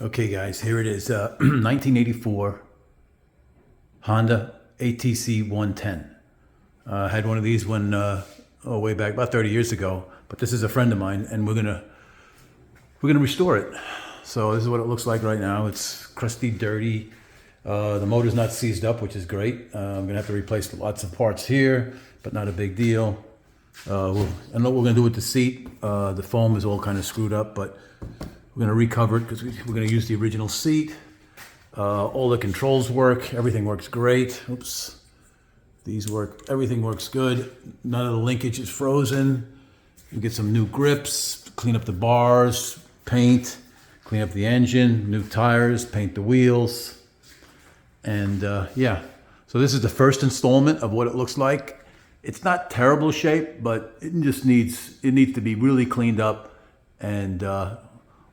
Okay guys, here it is, 1984 Honda ATC 110. I had one of these when, way back, about 30 years ago, but this is a friend of mine and we're gonna restore it. So this is what it looks like right now. It's crusty, dirty. The motor's not seized up, which is great. I'm gonna have to replace lots of parts here, but not a big deal. I know what we're gonna do with the seat. The foam is all kind of screwed up, but we're going to recover it because we're going to use the original seat. All the controls work. Everything works great. Oops. These work. Everything works good. None of the linkage is frozen. We get some new grips, clean up the bars, paint, clean up the engine, new tires, paint the wheels. And yeah, so this is the first installment of what it looks like. It's not terrible shape, but it just needs to be really cleaned up, and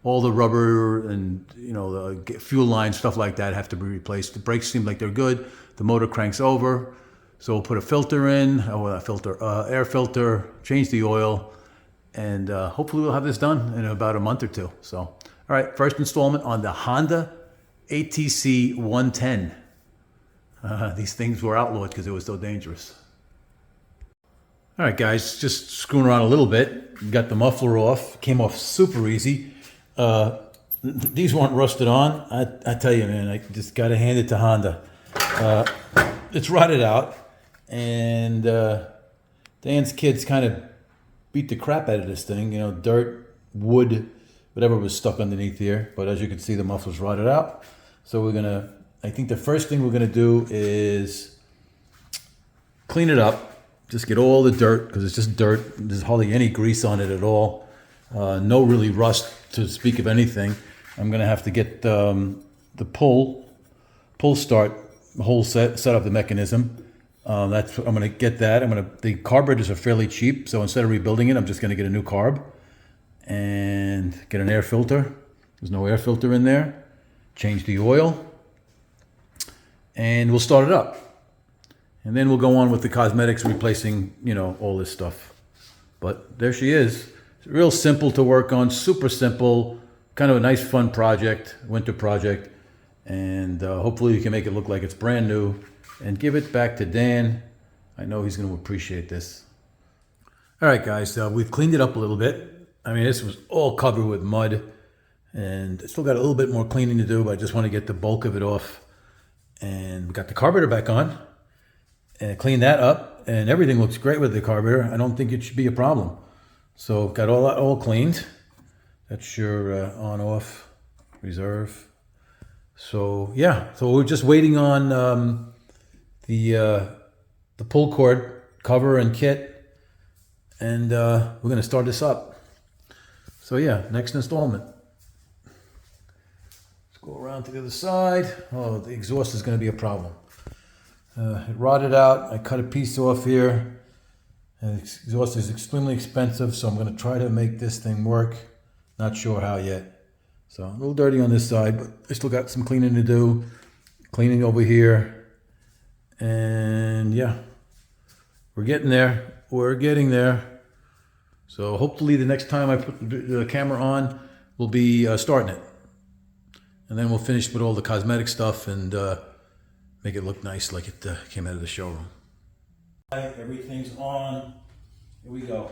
all the rubber and the fuel lines, stuff like that, have to be replaced. The brakes seem like they're good. The motor cranks over, so we'll put a filter in, air filter, change the oil, and hopefully we'll have this done in about a month or two. So, all right, first installment on the Honda ATC 110. These things were outlawed because it was so dangerous. All right, guys, just screwing around a little bit. Got the muffler off. Came off super easy. These weren't rusted on. I tell you, man, I just got to hand it to Honda. It's rotted out, and Dan's kids kind of beat the crap out of this thing. Dirt, wood, whatever was stuck underneath here. But as you can see, the muffler's rotted out. So I think the first thing we're gonna do is clean it up. Just get all the dirt, because it's just dirt. There's hardly any grease on it at all. No really rust to speak of anything. I'm gonna have to get the pull start, the whole set up the mechanism. I'm gonna get that. The carburetors are fairly cheap, so instead of rebuilding it, I'm just gonna get a new carb and get an air filter. There's no air filter in there. Change the oil, and we'll start it up. And then we'll go on with the cosmetics, replacing, all this stuff. But there she is. It's real simple to work on, super simple, kind of a nice fun project, winter project. And hopefully you can make it look like it's brand new and give it back to Dan. I know he's going to appreciate this. All right, guys, we've cleaned it up a little bit. I mean, this was all covered with mud, and I still got a little bit more cleaning to do, but I just want to get the bulk of it off. And we got the carburetor back on and clean that up, and everything looks great with the carburetor. I don't think it should be a problem. So got all that all cleaned. That's your on-off reserve. So yeah, so we're just waiting on the pull cord cover and kit, and we're gonna start this up. So yeah, next installment. Let's go around to the other side. Oh, the exhaust is gonna be a problem. It rotted out. I cut a piece off here. And exhaust is extremely expensive, so I'm going to try to make this thing work. Not sure how yet. So a little dirty on this side, but I still got some cleaning to do. Cleaning over here. And yeah, we're getting there. We're getting there. So hopefully the next time I put the camera on, we'll be starting it. And then we'll finish with all the cosmetic stuff and make it look nice like it came out of the showroom. Everything's on. Here we go.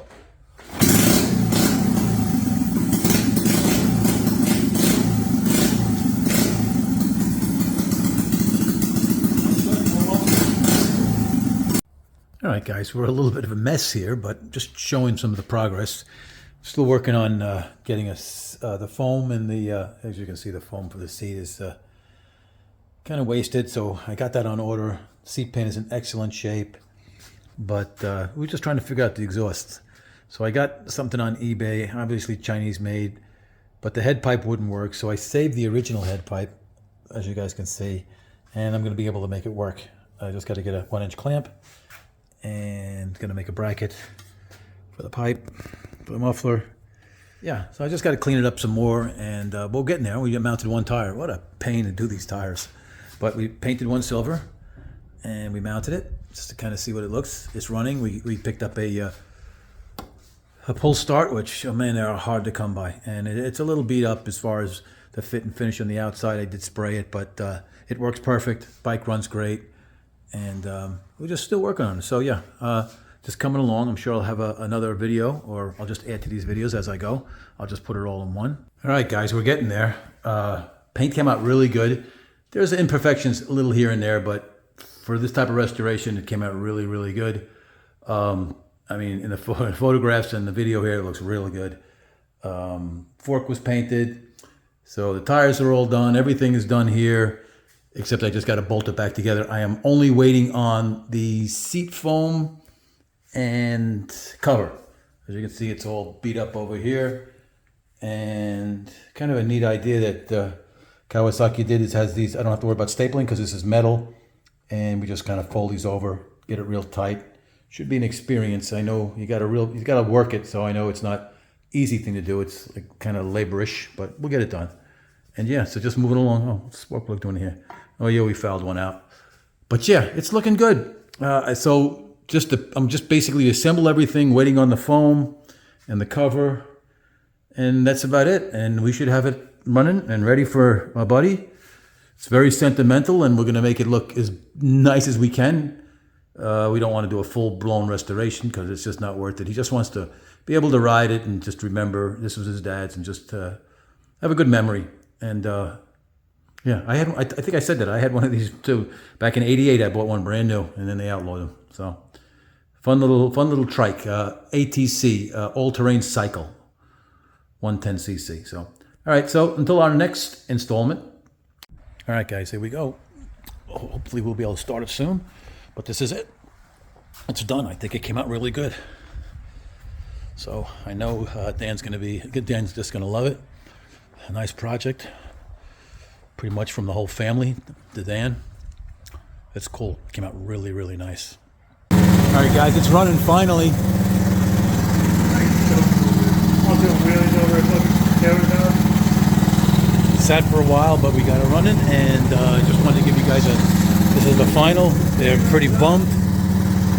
All right, guys, we're a little bit of a mess here, but just showing some of the progress. Still working on getting us the foam, and as you can see, the foam for the seat is kind of wasted, so I got that on order. Seat pan is in excellent shape, but we're just trying to figure out the exhaust. So I got something on eBay, obviously Chinese made, but the head pipe wouldn't work, so I saved the original head pipe, as you guys can see, and I'm going to be able to make it work. I just got to get a 1-inch clamp and going to make a bracket for the pipe, for the muffler. Yeah, so I just got to clean it up some more, and we'll get in there. We mounted one tire. What a pain to do these tires. But we painted one silver, and we mounted it just to kind of see what it looks. It's running. We picked up a pull start, which, oh man, they are hard to come by. And it's a little beat up as far as the fit and finish on the outside. I did spray it, but it works perfect. Bike runs great, and we're just still working on it. So yeah, just coming along. I'm sure I'll have another video, or I'll just add to these videos as I go. I'll just put it all in one. All right, guys, we're getting there. Paint came out really good. There's imperfections a little here and there, but for this type of restoration, it came out really, really good. I mean, in the photographs and the video here, it looks really good. Fork was painted, so the tires are all done. Everything is done here, except I just got to bolt it back together. I am only waiting on the seat foam and cover. As you can see, it's all beat up over here. And kind of a neat idea that Kawasaki did is has these, I don't have to worry about stapling because this is metal. And we just kind of fold these over, get it real tight. Should be an experience. I know you got to work it, so I know it's not easy thing to do. It's like kind of laborish, but we'll get it done. And yeah, so just moving along. Oh, what's spark plug doing here? Oh yeah, we fouled one out. But yeah, it's looking good. So I'm just basically assemble everything, waiting on the foam and the cover, and that's about it. And we should have it running and ready for my buddy. It's very sentimental, and we're going to make it look as nice as we can. We don't want to do a full-blown restoration because it's just not worth it. He just wants to be able to ride it and just remember this was his dad's and just have a good memory. And yeah, I think I said that. I had one of these too. Back in '88, I bought one brand new, and then they outlawed them. So fun little trike, ATC, all-terrain cycle, 110cc. So all right, so until our next installment. All right, guys, here we go. Hopefully we'll be able to start it soon. But this is it. It's done. I think it came out really good. So I know Dan's just going to love it. A nice project. Pretty much from the whole family to Dan. It's cool. It came out really, really nice. All right, guys, it's running finally. Sat for a while, but we got it running, and just wanted to give you guys this is the final. They're pretty bummed.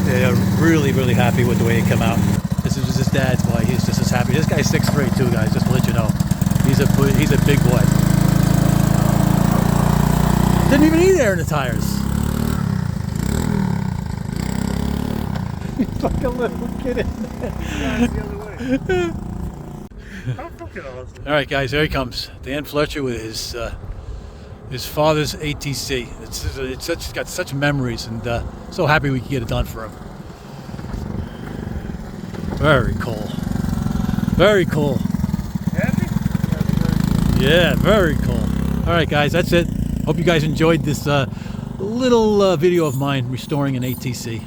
They're really, really happy with the way it came out. This is just his dad's boy. He's just as happy. This guy's 6th grade too, guys, just to let you know. He's a big boy. Didn't even need air in the tires. He's like a little kid in there. All right, guys, here he comes. Dan Fletcher with his father's ATC. It's got such memories, and so happy we could get it done for him. Very cool. Very cool. Happy? Yeah, very cool. All right, guys, that's it. Hope you guys enjoyed this little video of mine restoring an ATC.